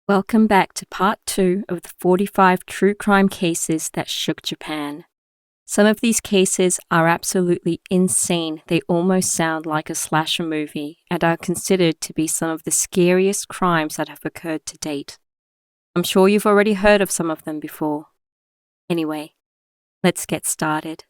Welcome back to part 2 of the 45 true crime cases that shook Japan. Some of these cases are absolutely insane. They almost sound like a slasher movie and are considered to be some of the scariest crimes that have occurred to date. I'm sure you've already heard of some of them before. Anyway, let's get started.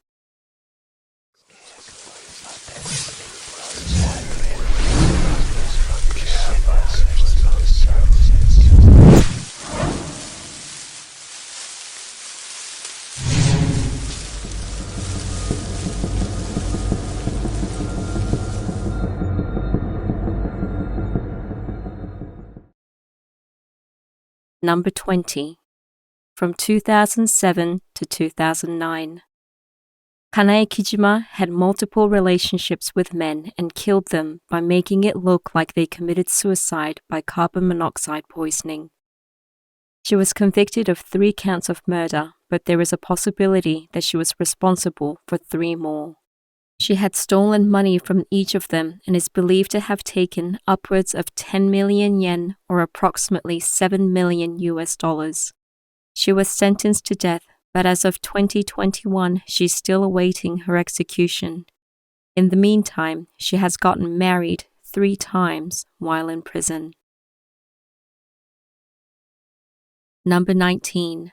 Number 20. From 2007 to 2009. Kanae Kijima had multiple relationships with men and killed them by making it look like they committed suicide by carbon monoxide poisoning. She was convicted of 3 counts of murder, but there is a possibility that she was responsible for 3 more. She had stolen money from each of them and is believed to have taken upwards of 10 million yen or approximately $7 million. She was sentenced to death, but as of 2021, she's still awaiting her execution. In the meantime, she has gotten married 3 times while in prison. Number 19.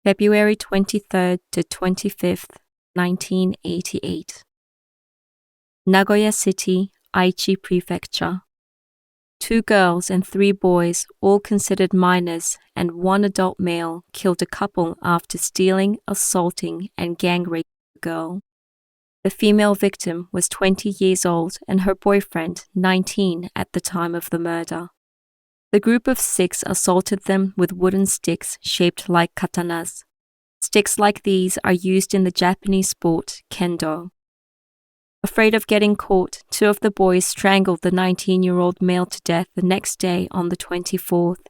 February 23rd to 25th, 1988. Nagoya City, Aichi Prefecture. 2 girls and 3 boys, all considered minors, and 1 adult male killed a couple after stealing, assaulting, and gang raping a girl. The female victim was 20 years old and her boyfriend 19 at the time of the murder. The group of 6 assaulted them with wooden sticks shaped like katanas. Sticks like these are used in the Japanese sport kendo. Afraid of getting caught, 2 of the boys strangled the 19-year-old male to death the next day on the 24th,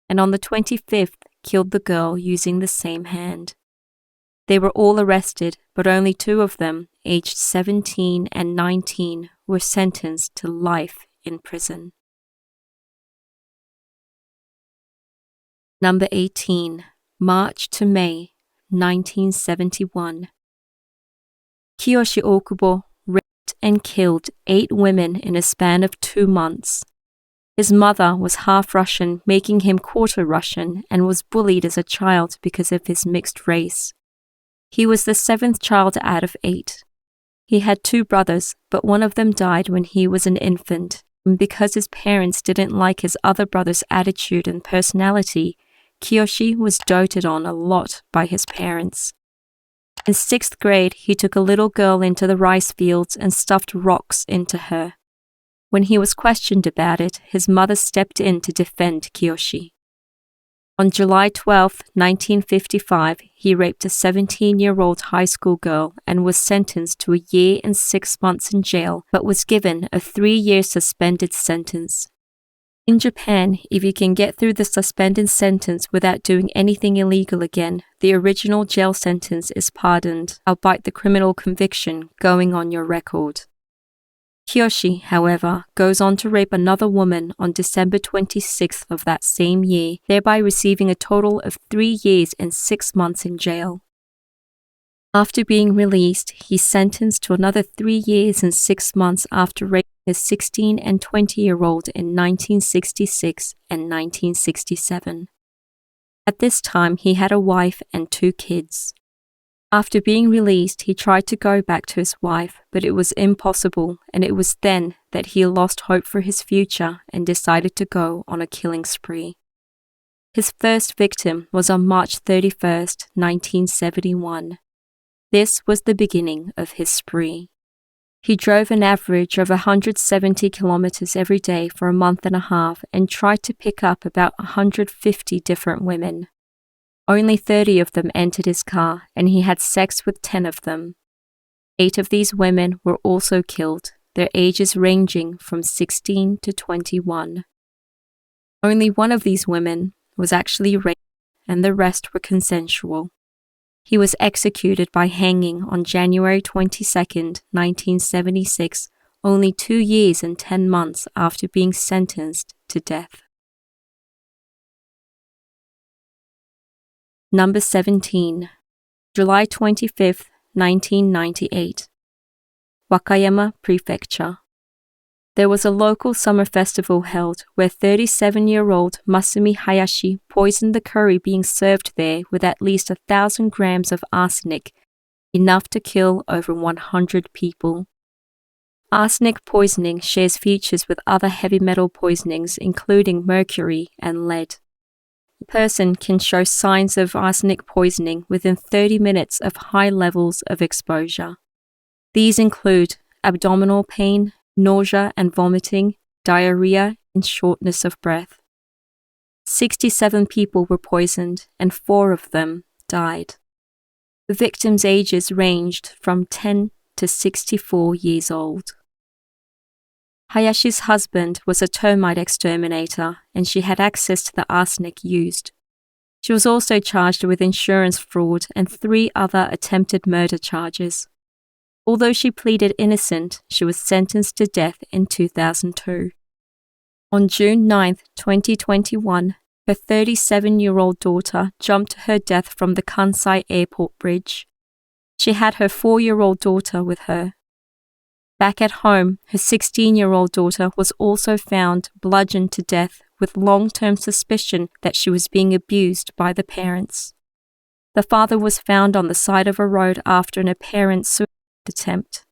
and on the 25th killed the girl using the same hand. They were all arrested, but only 2 of them, aged 17 and 19, were sentenced to life in prison. Number 18. March to May, 1971. Kiyoshi Okubo and killed 8 women in a span of 2 months. His mother was half Russian, making him quarter Russian, and was bullied as a child because of his mixed race. He was the 7th child out of 8. He had 2 brothers, but one of them died when he was an infant, and because his parents didn't like his other brother's attitude and personality, Kiyoshi was doted on a lot by his parents. In 6th grade, he took a little girl into the rice fields and stuffed rocks into her. When he was questioned about it, his mother stepped in to defend Kiyoshi. On July 12, 1955, he raped a 17-year-old high school girl and was sentenced to 1 year and 6 months in jail, but was given a 3-year suspended sentence. In Japan, if you can get through the suspended sentence without doing anything illegal again, the original jail sentence is pardoned, albeit the criminal conviction going on your record. Kiyoshi, however, goes on to rape another woman on December 26th of that same year, thereby receiving a total of 3 years and 6 months in jail. After being released, he's sentenced to another 3 years and 6 months after raping a 16 and 20-year-old in 1966 and 1967. At this time, he had a wife and 2 kids. After being released, he tried to go back to his wife, but it was impossible, and it was then that he lost hope for his future and decided to go on a killing spree. His first victim was on March 31st, 1971. This was the beginning of his spree. He drove an average of 170 kilometers every day for a month and a half and tried to pick up about 150 different women. Only 30 of them entered his car, and he had sex with 10 of them. 8 of these women were also killed, their ages ranging from 16 to 21. Only 1 of these women was actually raped, and the rest were consensual. He was executed by hanging on January 22, 1976, only 2 years and 10 months after being sentenced to death. Number 17. July 25th, 1998. Wakayama Prefecture. There was a local summer festival held where 37-year-old Masumi Hayashi poisoned the curry being served there with at least 1,000 grams of arsenic, enough to kill over 100 people. Arsenic poisoning shares features with other heavy metal poisonings including mercury and lead. A person can show signs of arsenic poisoning within 30 minutes of high levels of exposure. These include abdominal pain, nausea and vomiting, diarrhea, and shortness of breath. 67 people were poisoned and 4 of them died. The victims' ages ranged from 10 to 64 years old. Hayashi's husband was a termite exterminator and she had access to the arsenic used. She was also charged with insurance fraud and 3 other attempted murder charges. Although she pleaded innocent, she was sentenced to death in 2002. On June 9, 2021, her 37-year-old daughter jumped to her death from the Kansai airport bridge. She had her 4-year-old daughter with her. Back at home, her 16-year-old daughter was also found bludgeoned to death with long-term suspicion that she was being abused by the parents. The father was found on the side of a road after an apparent suicide attempt.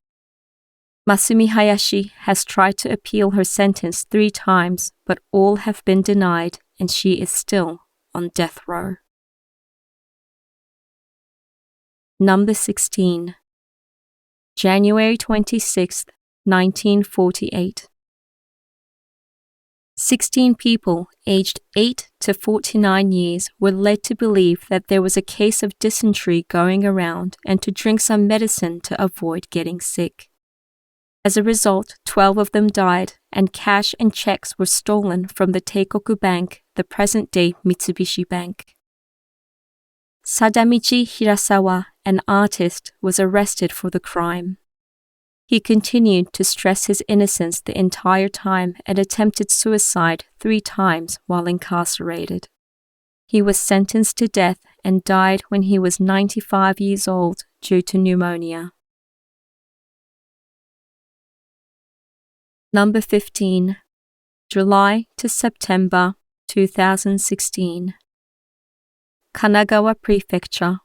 Masumi Hayashi has tried to appeal her sentence 3 times, but all have been denied and she is still on death row. Number 16. January 26, 1948. 16 people aged 8 to 49 years were led to believe that there was a case of dysentery going around and to drink some medicine to avoid getting sick. As a result, 12 of them died and cash and checks were stolen from the Tekoku Bank, the present-day Mitsubishi Bank. Sadamichi Hirasawa, an artist, was arrested for the crime. He continued to stress his innocence the entire time and attempted suicide 3 times while incarcerated. He was sentenced to death and died when he was 95 years old due to pneumonia. Number 15. July to September 2016. Kanagawa Prefecture.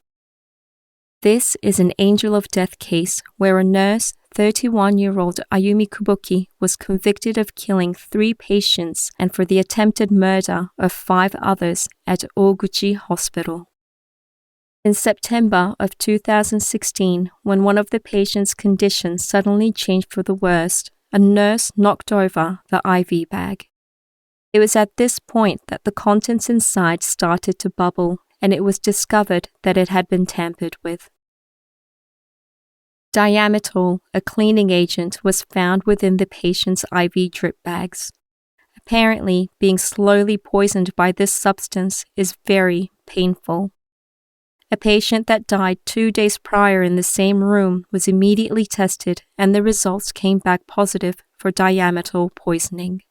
This is an angel of death case where a nurse, 31-year-old Ayumi Kuboki, was convicted of killing 3 patients and for the attempted murder of 5 others at Oguchi Hospital. In September of 2016, when one of the patient's conditions suddenly changed for the worst, a nurse knocked over the IV bag. It was at this point that the contents inside started to bubble, and it was discovered that it had been tampered with. Diametol, a cleaning agent, was found within the patient's IV drip bags. Apparently, being slowly poisoned by this substance is very painful. A patient that died 2 days prior in the same room was immediately tested and the results came back positive for diametol poisoning.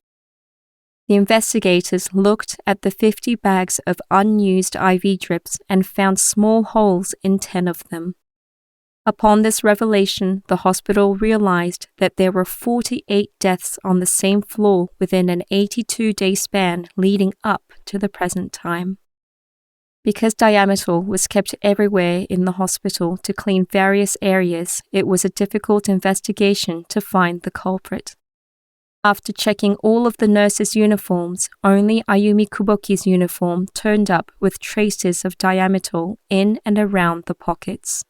The investigators looked at the 50 bags of unused IV drips and found small holes in 10 of them. Upon this revelation, the hospital realized that there were 48 deaths on the same floor within an 82-day span leading up to the present time. Because diametol was kept everywhere in the hospital to clean various areas, it was a difficult investigation to find the culprit. After checking all of the nurses' uniforms, only Ayumi Kuboki's uniform turned up with traces of diametol in and around the pockets.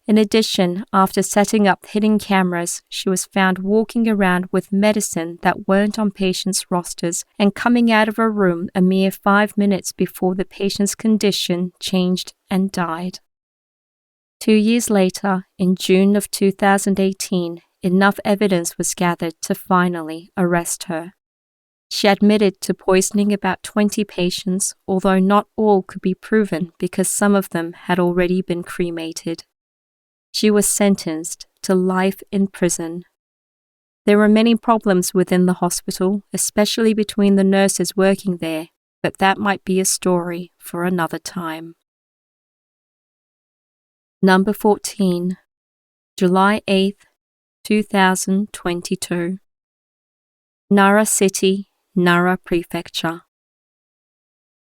In addition, after setting up hidden cameras, she was found walking around with medicine that weren't on patients' rosters and coming out of a room a mere 5 minutes before the patient's condition changed and died. 2 years later, in June of 2018, enough evidence was gathered to finally arrest her. She admitted to poisoning about 20 patients, although not all could be proven because some of them had already been cremated. She was sentenced to life in prison. There were many problems within the hospital, especially between the nurses working there, but that might be a story for another time. Number 14. July 8th, 2022. Nara City, Nara Prefecture.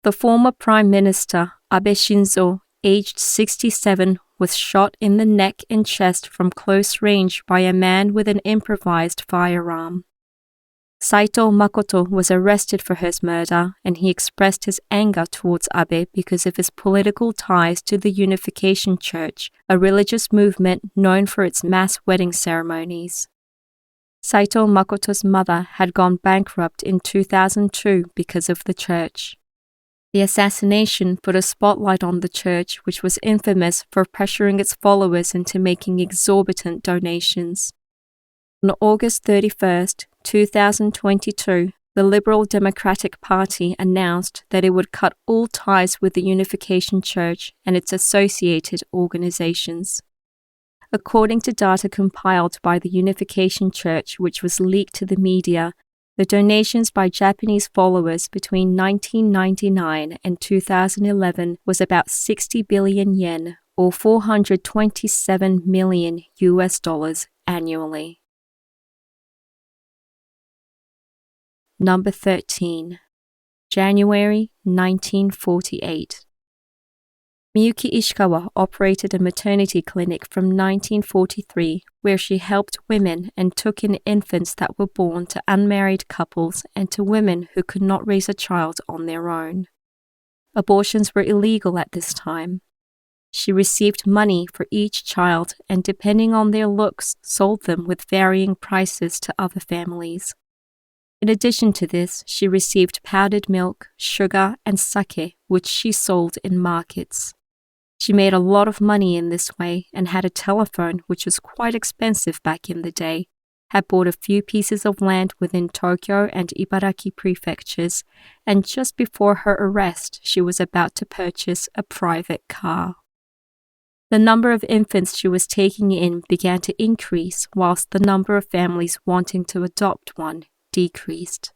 The former Prime Minister, Abeshinzo, aged 67, was shot in the neck and chest from close range by a man with an improvised firearm. Saito Makoto was arrested for his murder, and he expressed his anger towards Abe because of his political ties to the Unification Church, a religious movement known for its mass wedding ceremonies. Saito Makoto's mother had gone bankrupt in 2002 because of the church. The assassination put a spotlight on the church, which was infamous for pressuring its followers into making exorbitant donations. On August 31st, 2022, the Liberal Democratic Party announced that it would cut all ties with the Unification Church and its associated organizations. According to data compiled by the Unification Church, which was leaked to the media, the donations by Japanese followers between 1999 and 2011 was about 60 billion yen, or $427 million annually. Number 13. January 1948. Miyuki Ishikawa operated a maternity clinic from 1943 where she helped women and took in infants that were born to unmarried couples and to women who could not raise a child on their own. Abortions were illegal at this time. She received money for each child and, depending on their looks, sold them with varying prices to other families. In addition to this, she received powdered milk, sugar, and sake, which she sold in markets. She made a lot of money in this way and had a telephone which was quite expensive back in the day, had bought a few pieces of land within Tokyo and Ibaraki prefectures, and just before her arrest, she was about to purchase a private car. The number of infants she was taking in began to increase, whilst the number of families wanting to adopt one decreased.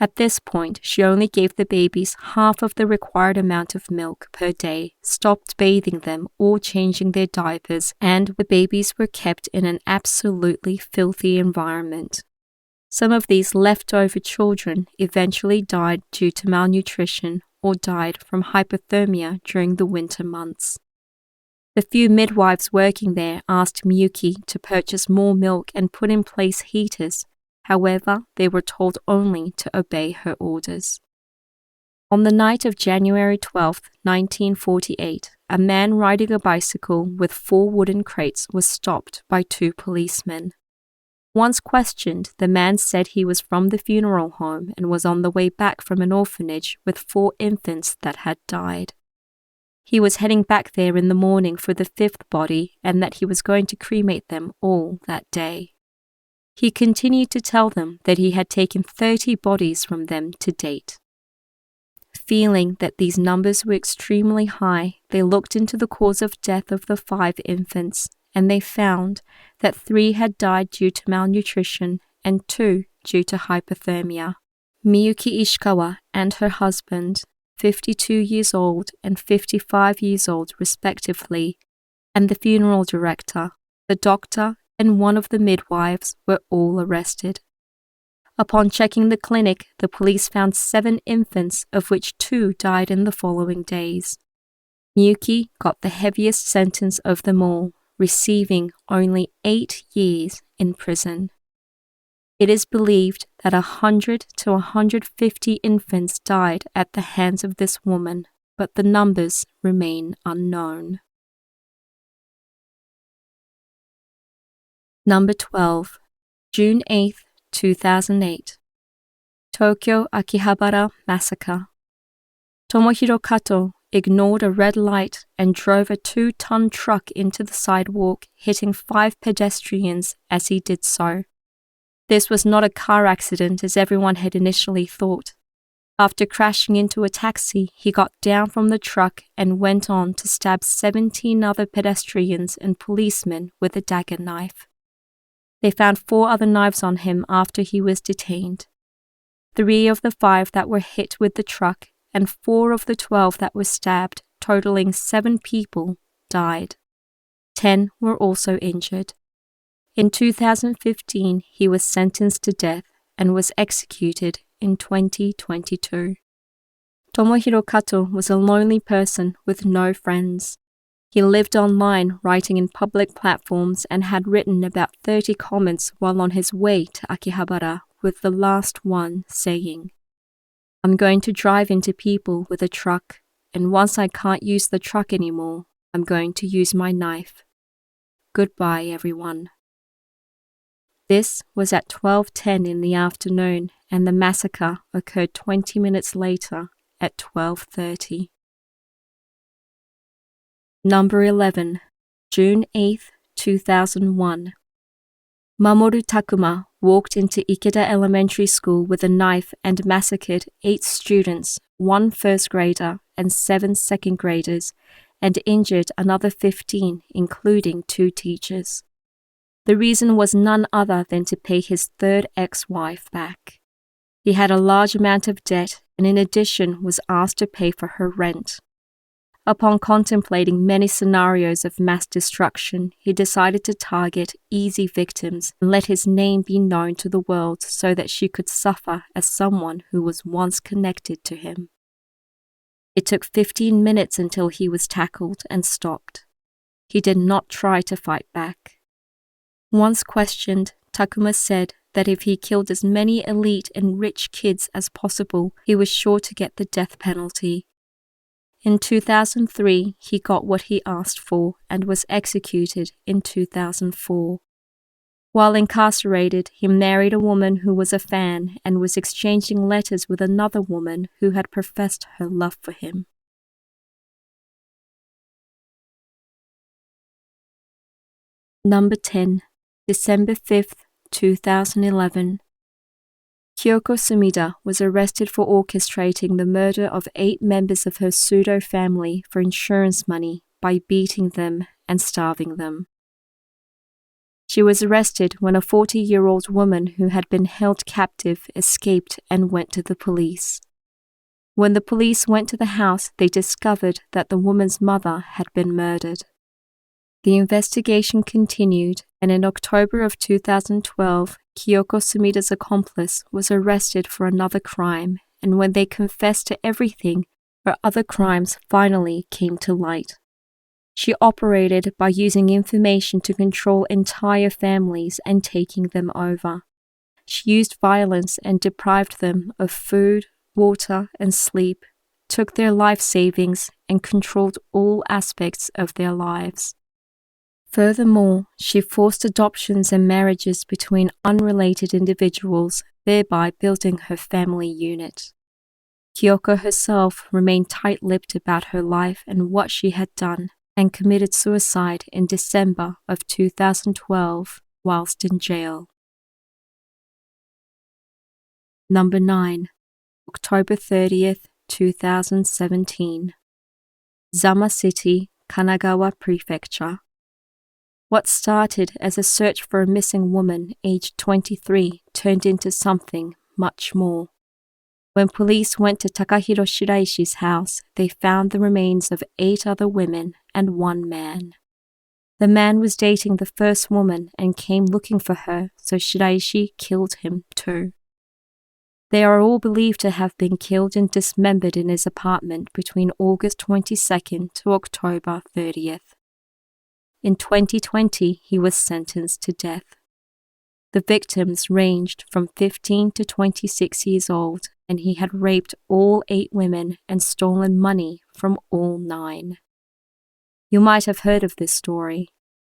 At this point, she only gave the babies half of the required amount of milk per day, stopped bathing them or changing their diapers, and the babies were kept in an absolutely filthy environment. Some of these leftover children eventually died due to malnutrition or died from hypothermia during the winter months. The few midwives working there asked Miyuki to purchase more milk and put in place heaters. However, they were told only to obey her orders. On the night of January 12, 1948, a man riding a bicycle with 4 wooden crates was stopped by 2 policemen. Once questioned, the man said he was from the funeral home and was on the way back from an orphanage with 4 infants that had died. He was heading back there in the morning for the 5th body and that he was going to cremate them all that day. He continued to tell them that he had taken 30 bodies from them to date. Feeling that these numbers were extremely high, they looked into the cause of death of the 5 infants, and they found that 3 had died due to malnutrition and 2 due to hypothermia. Miyuki Ishikawa and her husband, 52 years old and 55 years old respectively, and the funeral director, the doctor, and one of the midwives were all arrested. Upon checking the clinic, the police found 7 infants, of which 2 died in the following days. Miyuki got the heaviest sentence of them all, receiving only 8 years in prison. It is believed that 100 to 150 infants died at the hands of this woman, but the numbers remain unknown. Number 12. June 8, 2008. Tokyo Akihabara Massacre. Tomohiro Kato ignored a red light and drove a 2-ton truck into the sidewalk, hitting 5 pedestrians as he did so. This was not a car accident as everyone had initially thought. After crashing into a taxi, he got down from the truck and went on to stab 17 other pedestrians and policemen with a dagger knife. They found 4 other knives on him after he was detained. 3 of the 5 that were hit with the truck and 4 of the 12 that were stabbed, totaling 7 people, died. 10 were also injured. In 2015, he was sentenced to death and was executed in 2022. Tomohiro Kato was a lonely person with no friends. He lived online, writing in public platforms, and had written about 30 comments while on his way to Akihabara, with the last one saying, "I'm going to drive into people with a truck, and once I can't use the truck anymore, I'm going to use my knife. Goodbye, everyone." This was at 12:10 in the afternoon, and the massacre occurred 20 minutes later at 12:30. Number 11, June 8, 2001. Mamoru Takuma walked into Ikeda Elementary School with a knife and massacred 8 students, 1 first grader and 7 second graders, and injured another 15, including 2 teachers. The reason was none other than to pay his 3rd ex-wife back. He had a large amount of debt and in addition was asked to pay for her rent. Upon contemplating many scenarios of mass destruction, he decided to target easy victims and let his name be known to the world so that she could suffer as someone who was once connected to him. It took 15 minutes until he was tackled and stopped. He did not try to fight back. Once questioned, Takuma said that if he killed as many elite and rich kids as possible, he was sure to get the death penalty. In 2003, he got what he asked for and was executed in 2004. While incarcerated, he married a woman who was a fan and was exchanging letters with another woman who had professed her love for him. Number 10, December 5th, 2011. Kyoko Samida was arrested for orchestrating the murder of 8 members of her pseudo family for insurance money by beating them and starving them. She was arrested when a 40-year-old woman who had been held captive escaped and went to the police. When the police went to the house, they discovered that the woman's mother had been murdered. The investigation continued, and in October of 2012, Kyoko Samida's accomplice was arrested for another crime, and when they confessed to everything, her other crimes finally came to light. She operated by using information to control entire families and taking them over. She used violence and deprived them of food, water, and sleep, took their life savings, and controlled all aspects of their lives. Furthermore, she forced adoptions and marriages between unrelated individuals, thereby building her family unit. Kyoko herself remained tight-lipped about her life and what she had done, and committed suicide in December of 2012 whilst in jail. Number 9, October 30th, 2017. Zama City, Kanagawa Prefecture. What started as a search for a missing woman aged 23 turned into something much more. When police went to Takahiro Shiraishi's house, they found the remains of 8 other women and 1 man. The man was dating the first woman and came looking for her, so Shiraishi killed him too. They are all believed to have been killed and dismembered in his apartment between August 22nd to October 30th. In 2020, he was sentenced to death. The victims ranged from 15 to 26 years old, and he had raped all 8 women and stolen money from all 9. You might have heard of this story.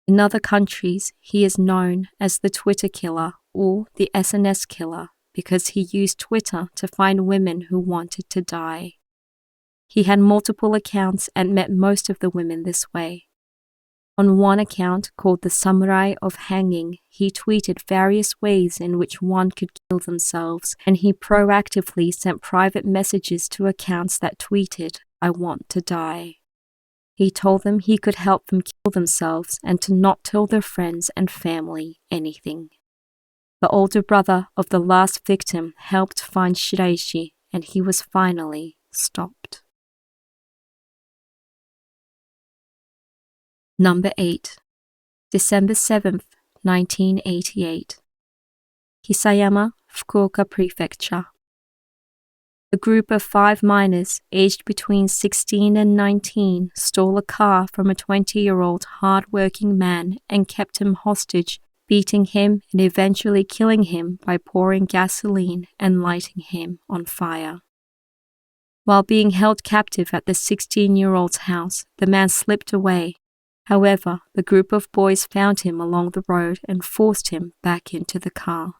In other countries, he is known as the Twitter killer or the SNS killer because he used Twitter to find women who wanted to die. He had multiple accounts and met most of the women this way. On one account, called the Samurai of Hanging, he tweeted various ways in which one could kill themselves, and he proactively sent private messages to accounts that tweeted, "I want to die." He told them he could help them kill themselves and to not tell their friends and family anything. The older brother of the last victim helped find Shiraishi, and he was finally stopped. Number 8, December 7th, 1988. Hisayama, Fukuoka Prefecture. A group of 5 miners aged between 16 and 19 stole a car from a 20-year-old hard-working man and kept him hostage, beating him and eventually killing him by pouring gasoline and lighting him on fire. While being held captive at the 16-year-old's house, the man slipped away. However, the group of boys found him along the road and forced him back into the car.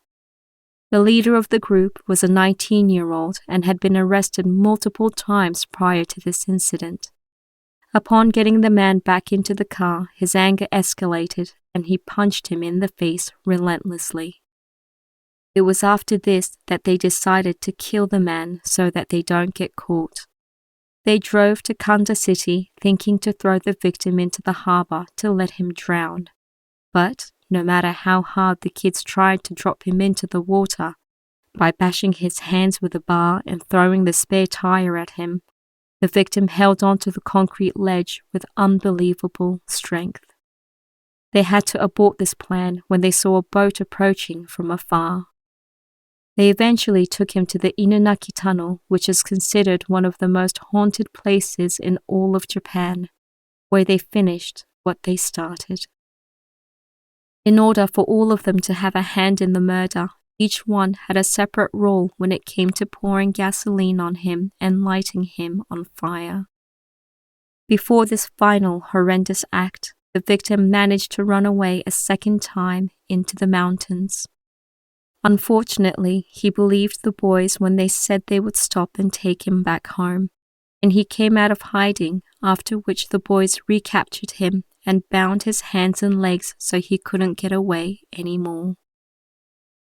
The leader of the group was a 19-year-old and had been arrested multiple times prior to this incident. Upon getting the man back into the car, his anger escalated and he punched him in the face relentlessly. It was after this that they decided to kill the man so that they don't get caught. They drove to Kanda City thinking to throw the victim into the harbor to let him drown. But no matter how hard the kids tried to drop him into the water, by bashing his hands with a bar and throwing the spare tire at him, the victim held onto the concrete ledge with unbelievable strength. They had to abort this plan when they saw a boat approaching from afar. They eventually took him to the Inunaki Tunnel, which is considered one of the most haunted places in all of Japan, where they finished what they started. In order for all of them to have a hand in the murder, each one had a separate role when it came to pouring gasoline on him and lighting him on fire. Before this final horrendous act, the victim managed to run away a second time into the mountains. Unfortunately, he believed the boys when they said they would stop and take him back home, and he came out of hiding, after which the boys recaptured him and bound his hands and legs so he couldn't get away anymore.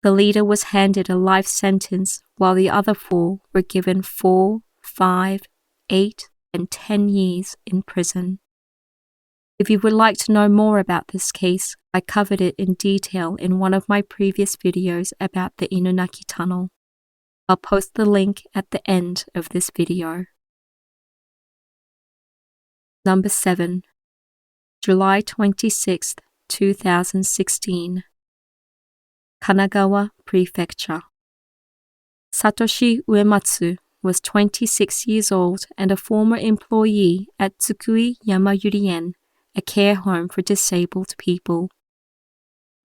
The leader was handed a life sentence, while the other 4 were given 4, 5, 8, and 10 years in prison. If you would like to know more about this case, I covered it in detail in one of my previous videos about the Inunaki Tunnel. I'll post the link at the end of this video. Number 7. July 26, 2016. Kanagawa Prefecture. Satoshi Umatsu was 26 years old and a former employee at Tsukui Yamayurien, a care home for disabled people.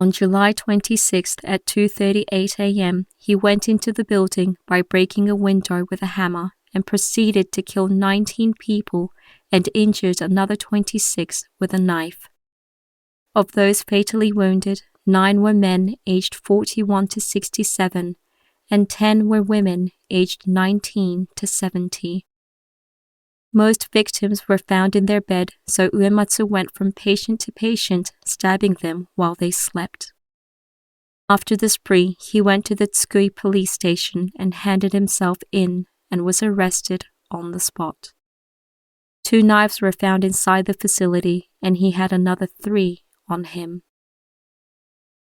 On July 26th at 2:38 a.m., he went into the building by breaking a window with a hammer and proceeded to kill 19 people and injured another 26 with a knife. Of those fatally wounded, 9 were men aged 41 to 67, and 10 were women aged 19 to 70. Most victims were found in their bed, so Uematsu went from patient to patient, stabbing them while they slept. After the spree, he went to the Tsukui police station and handed himself in and was arrested on the spot. 2 knives were found inside the facility, and he had another 3 on him.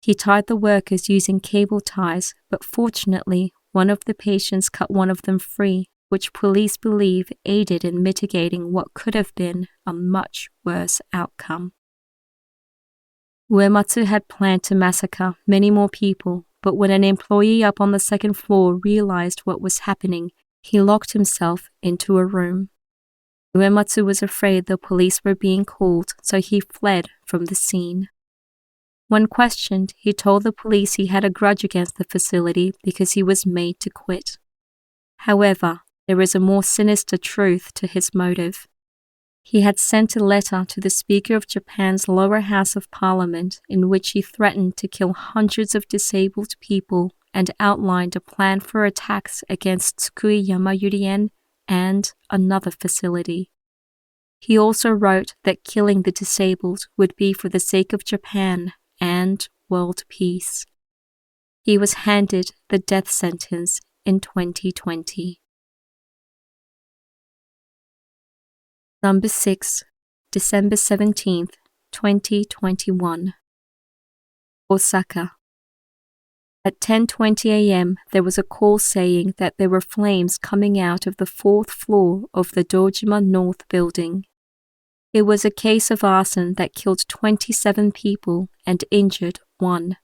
He tied the workers using cable ties, but fortunately, one of the patients cut one of them free, which police believe aided in mitigating what could have been a much worse outcome. Uematsu had planned to massacre many more people, but when an employee up on the 2nd floor realized what was happening, he locked himself into a room. Uematsu was afraid the police were being called, so he fled from the scene. When questioned, he told the police he had a grudge against the facility because he was made to quit. However, there is a more sinister truth to his motive. He had sent a letter to the Speaker of Japan's lower house of parliament in which he threatened to kill hundreds of disabled people and outlined a plan for attacks against Tsukui Yamayurien and another facility. He also wrote that killing the disabled would be for the sake of Japan and world peace. He was handed the death sentence in 2020. Number 6, December 17th, 2021. Osaka. At 10:20 a.m., there was a call saying that there were flames coming out of the 4th floor of the Dojima North building. It was a case of arson that killed 27 people and injured 1.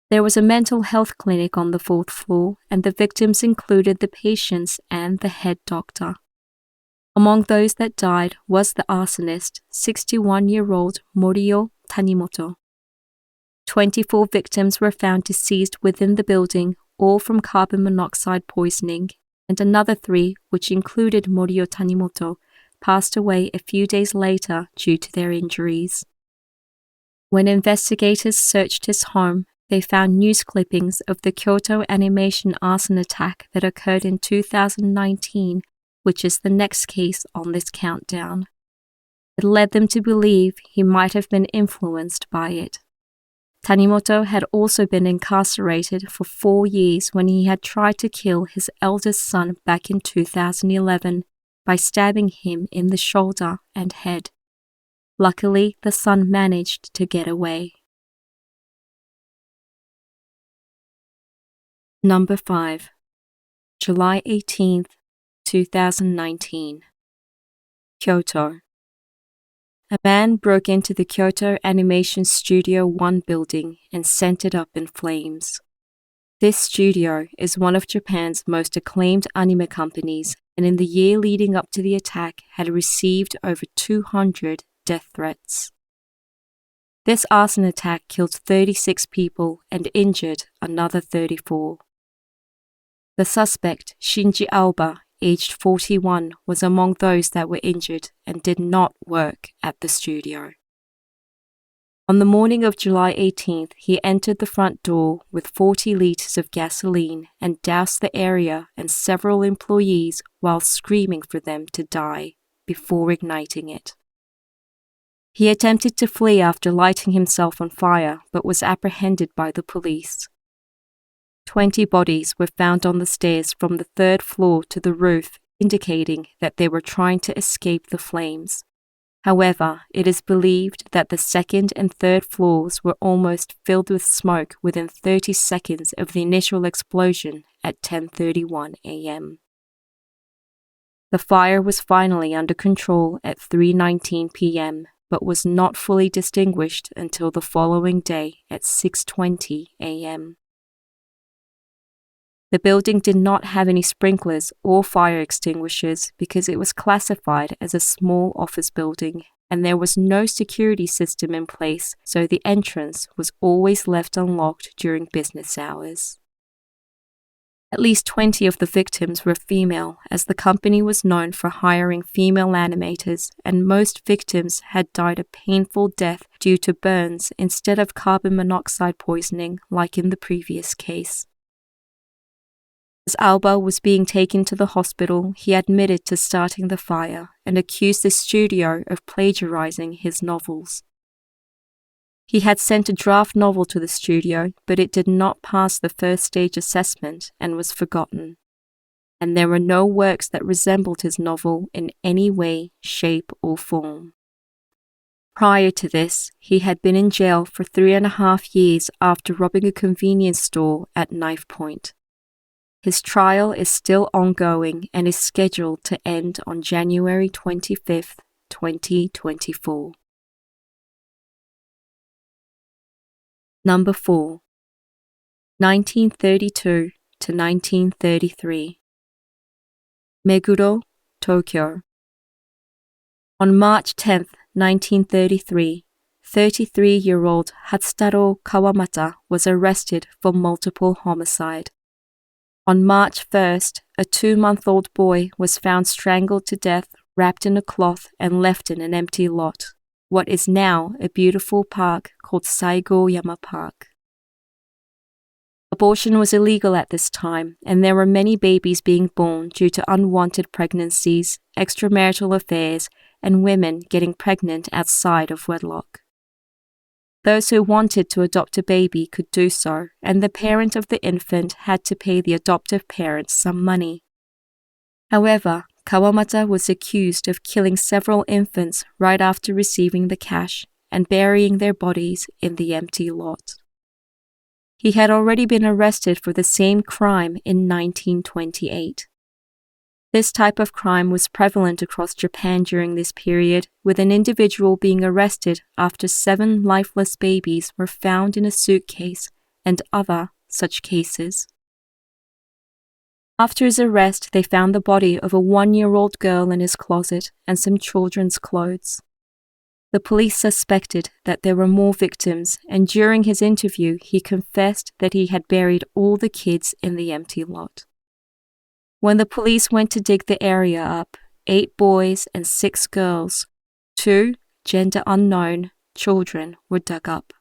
There was a mental health clinic on the 4th floor, and the victims included the patients and the head doctor. Among those that died was the arsonist, 61-year-old Morio Tanimoto. 24 victims were found deceased within the building, all from carbon monoxide poisoning, and another 3, which included Morio Tanimoto, passed away a few days later due to their injuries. When investigators searched his home, they found news clippings of the Kyoto animation arson attack that occurred in 2019, which is the next case on this countdown. It led them to believe he might have been influenced by it. Tanimoto had also been incarcerated for 4 years when he had tried to kill his eldest son back in 2011 by stabbing him in the shoulder and head. Luckily, the son managed to get away. Number 5. July 18th, 2019. Kyoto. A man broke into the Kyoto Animation Studio 1 building and sent it up in flames. This studio is one of Japan's most acclaimed anime companies, and in the year leading up to the attack had received over 200 death threats. This arson attack killed 36 people and injured another 34. The suspect, Shinji Aoba, aged 41, was among those that were injured and did not work at the studio. On the morning of July 18th, he entered the front door with 40 liters of gasoline and doused the area and several employees while screaming for them to die before igniting it. He attempted to flee after lighting himself on fire, but was apprehended by the police. 20 bodies were found on the stairs from the 3rd floor to the roof, indicating that they were trying to escape the flames. However, it is believed that the 2nd and 3rd floors were almost filled with smoke within 30 seconds of the initial explosion at 10:31 a.m. The fire was finally under control at 3:19 p.m., but was not fully distinguished until the following day at 6:20 a.m. The building did not have any sprinklers or fire extinguishers because it was classified as a small office building, and there was no security system in place, so the entrance was always left unlocked during business hours. At least 20 of the victims were female, as the company was known for hiring female animators, and most victims had died a painful death due to burns instead of carbon monoxide poisoning like in the previous case. As Aoba was being taken to the hospital, he admitted to starting the fire and accused the studio of plagiarizing his novels. He had sent a draft novel to the studio, but it did not pass the first stage assessment and was forgotten. And there were no works that resembled his novel in any way, shape, or form. Prior to this, he had been in jail for 3.5 years after robbing a convenience store at knife point. His trial is still ongoing and is scheduled to end on January 25th, 2024. Number 4. 1932 to 1933. Meguro, Tokyo. On March 10th, 1933, 33-year-old Hatsutaro Kawamata was arrested for multiple homicide. On March 1st, a 2-month-old boy was found strangled to death, wrapped in a cloth, and left in an empty lot, what is now a beautiful park called Saigoyama Park. Abortion was illegal at this time, and there were many babies being born due to unwanted pregnancies, extramarital affairs, and women getting pregnant outside of wedlock. Those who wanted to adopt a baby could do so, and the parent of the infant had to pay the adoptive parents some money. However, Kawamata was accused of killing several infants right after receiving the cash and burying their bodies in the empty lot. He had already been arrested for the same crime in 1928. This type of crime was prevalent across Japan during this period, with an individual being arrested after 7 lifeless babies were found in a suitcase and other such cases. After his arrest, they found the body of a 1-year-old girl in his closet and some children's clothes. The police suspected that there were more victims, and during his interview, he confessed that he had buried all the kids in the empty lot. When the police went to dig the area up, 8 boys and 6 girls, 2 gender unknown children were dug up.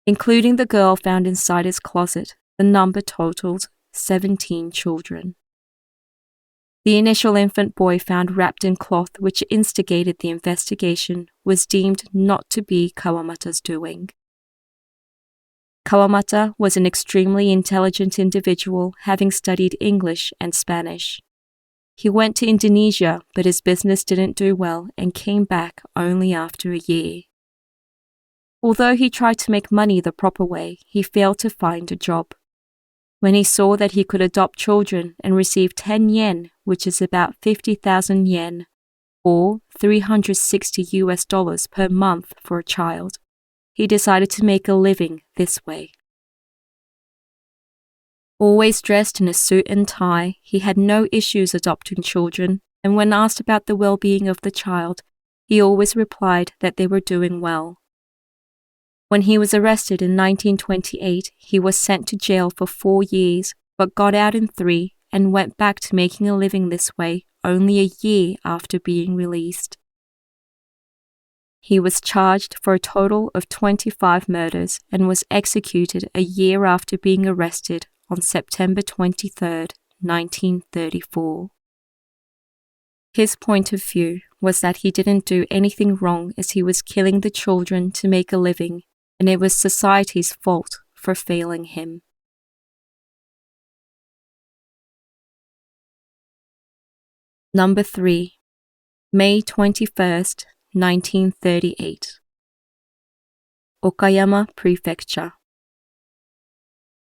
Including the girl found inside his closet, the number totaled 17 children. The initial infant boy found wrapped in cloth which instigated the investigation was deemed not to be Kawamata's doing. Kawamata was an extremely intelligent individual, having studied English and Spanish. He went to Indonesia, but his business didn't do well and came back only after a year. Although he tried to make money the proper way, he failed to find a job. When he saw that he could adopt children and receive 10 yen, which is about 50,000 yen, or $360 per month for a child, he decided to make a living this way. Always dressed in a suit and tie, he had no issues adopting children, and when asked about the well-being of the child, he always replied that they were doing well. When he was arrested in 1928, he was sent to jail for 4 years, but got out in 3 and went back to making a living this way only a year after being released. He was charged for a total of 25 murders and was executed a year after being arrested on September 23, 1934. His point of view was that he didn't do anything wrong as he was killing the children to make a living, and it was society's fault for failing him. Number 3. May 21st, 1938. Okayama Prefecture.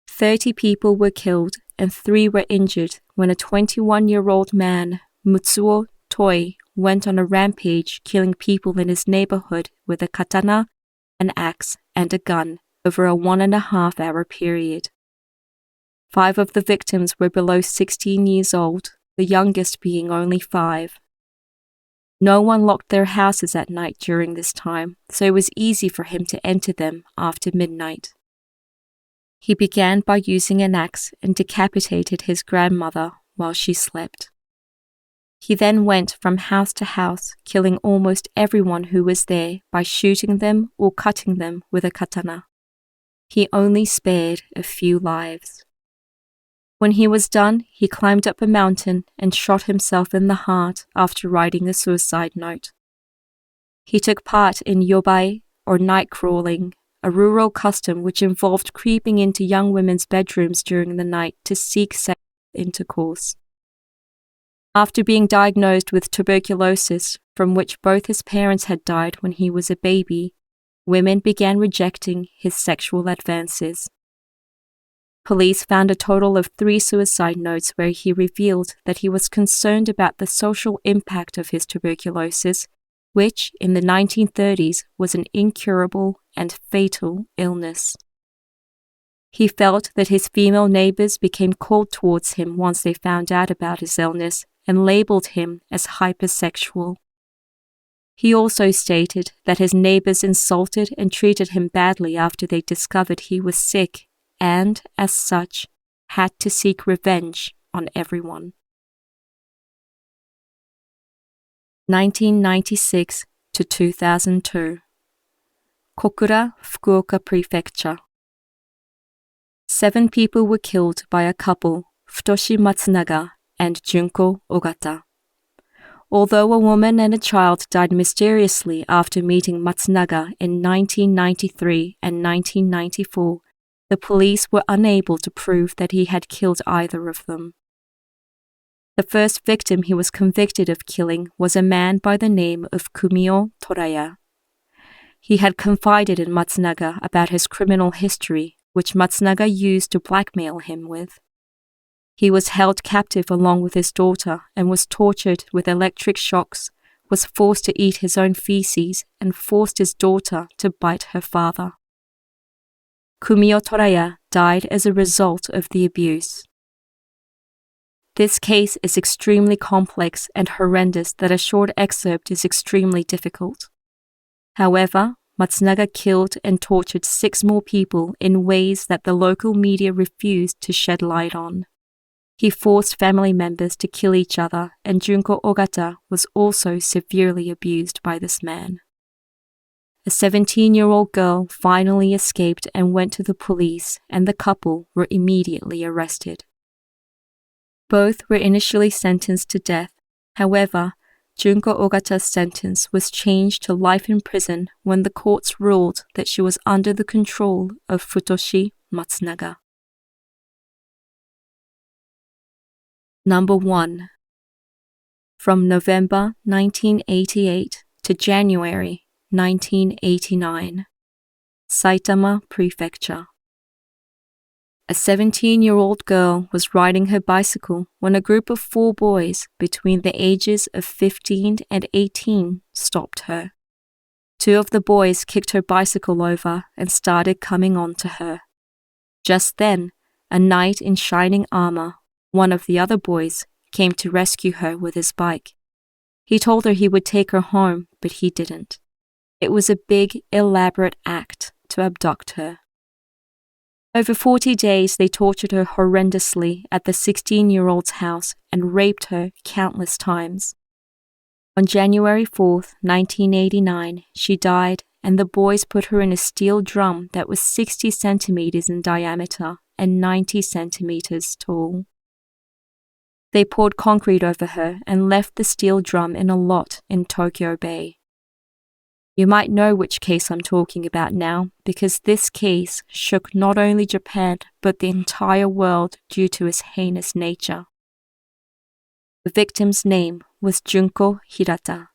30 people were killed and 3 were injured when a 21-year-old man, Mutsuo Toi, went on a rampage killing people in his neighborhood with a katana, an axe, and a gun over a 1.5-hour period. 5 of the victims were below 16 years old, the youngest being only 5. No one locked their houses at night during this time, so it was easy for him to enter them after midnight. He began by using an axe and decapitated his grandmother while she slept. He then went from house to house, killing almost everyone who was there by shooting them or cutting them with a katana. He only spared a few lives. When he was done, he climbed up a mountain and shot himself in the heart after writing a suicide note. He took part in yobai, or night crawling, a rural custom which involved creeping into young women's bedrooms during the night to seek sexual intercourse. After being diagnosed with tuberculosis, from which both his parents had died when he was a baby, women began rejecting his sexual advances. Police found a total of 3 suicide notes where he revealed that he was concerned about the social impact of his tuberculosis, which in the 1930s was an incurable and fatal illness. He felt that his female neighbors became cold towards him once they found out about his illness and labeled him as hypersexual. He also stated that his neighbors insulted and treated him badly after they discovered he was sick and, as such, had to seek revenge on everyone. 1996 to 2002. Kokura, Fukuoka Prefecture. 7 people were killed by a couple, Futoshi Matsunaga and Junko Ogata. Although a woman and a child died mysteriously after meeting Matsunaga in 1993 and 1994, the police were unable to prove that he had killed either of them. The first victim he was convicted of killing was a man by the name of Kumio Toraya. He had confided in Matsunaga about his criminal history, which Matsunaga used to blackmail him with. He was held captive along with his daughter and was tortured with electric shocks, was forced to eat his own feces, and forced his daughter to bite her father. Kumio Toraya died as a result of the abuse. This case is extremely complex and horrendous that a short excerpt is extremely difficult. However, Matsunaga killed and tortured 6 more people in ways that the local media refused to shed light on. He forced family members to kill each other, and Junko Ogata was also severely abused by this man. A 17-year-old girl finally escaped and went to the police, and the couple were immediately arrested. Both were initially sentenced to death. However, Junko Ogata's sentence was changed to life in prison when the courts ruled that she was under the control of Futoshi Matsunaga. Number 1. From November 1988 to January 1989, Saitama Prefecture. A 17-year-old girl was riding her bicycle when a group of 4 boys between the ages of 15 and 18 stopped her. 2 of the boys kicked her bicycle over and started coming on to her. Just then, a knight in shining armor, one of the other boys, came to rescue her with his bike. He told her he would take her home, but he didn't. It was a big, elaborate act to abduct her. Over 40 days, they tortured her horrendously at the 16-year-old's house and raped her countless times. On January 4th, 1989, she died, and the boys put her in a steel drum that was 60 centimeters in diameter and 90 centimeters tall. They poured concrete over her and left the steel drum in a lot in Tokyo Bay. You might know which case I'm talking about now, because this case shook not only Japan but the entire world due to its heinous nature. The victim's name was Junko Hirata.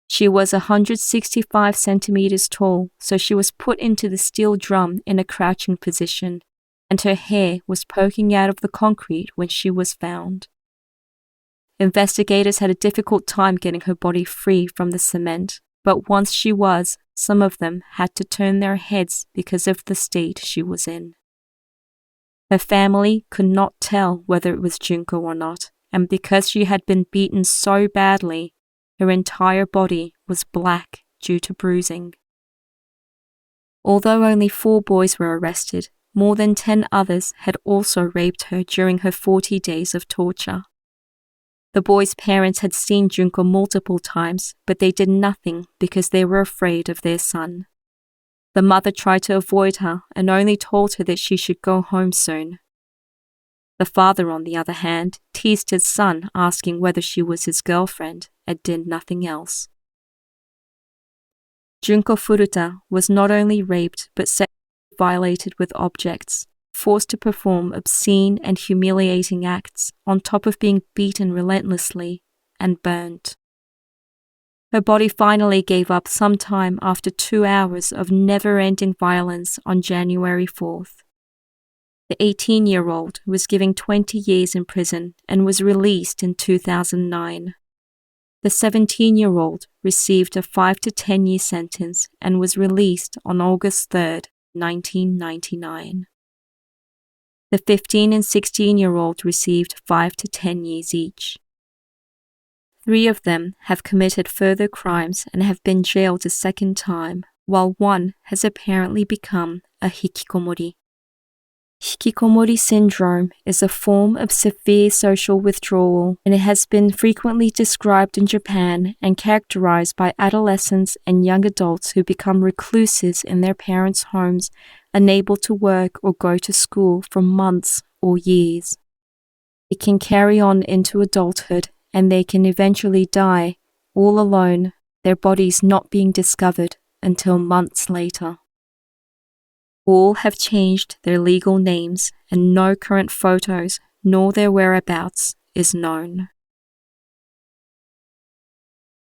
She was 165 centimeters tall, so she was put into the steel drum in a crouching position, and her hair was poking out of the concrete when she was found. Investigators had a difficult time getting her body free from the cement, but once she was, some of them had to turn their heads because of the state she was in. Her family could not tell whether it was Junko or not, and because she had been beaten so badly, her entire body was black due to bruising. Although only 4 boys were arrested, more than 10 others had also raped her during her 40 days of torture. The boys' parents had seen Junko multiple times, but they did nothing because they were afraid of their son. The mother tried to avoid her and only told her that she should go home soon. The father, on the other hand, teased his son, asking whether she was his girlfriend, and did nothing else. Junko Furuta was not only raped but sexually violated with objects, forced to perform obscene and humiliating acts, on top of being beaten relentlessly, and burnt. Her body finally gave up sometime after 2 hours of never-ending violence on January 4th. The 18-year-old was given 20 years in prison and was released in 2009. The 17-year-old received a 5 to 10-year sentence and was released on August 3rd, 1999. The 15 and 16-year-old received 5 to 10 years each. 3 of them have committed further crimes and have been jailed a second time, while 1 has apparently become a hikikomori. Hikikomori syndrome is a form of severe social withdrawal, and it has been frequently described in Japan and characterized by adolescents and young adults who become recluses in their parents' homes, unable to work or go to school for months or years. It can carry on into adulthood, and they can eventually die, all alone, their bodies not being discovered until months later. All have changed their legal names, and no current photos nor their whereabouts is known.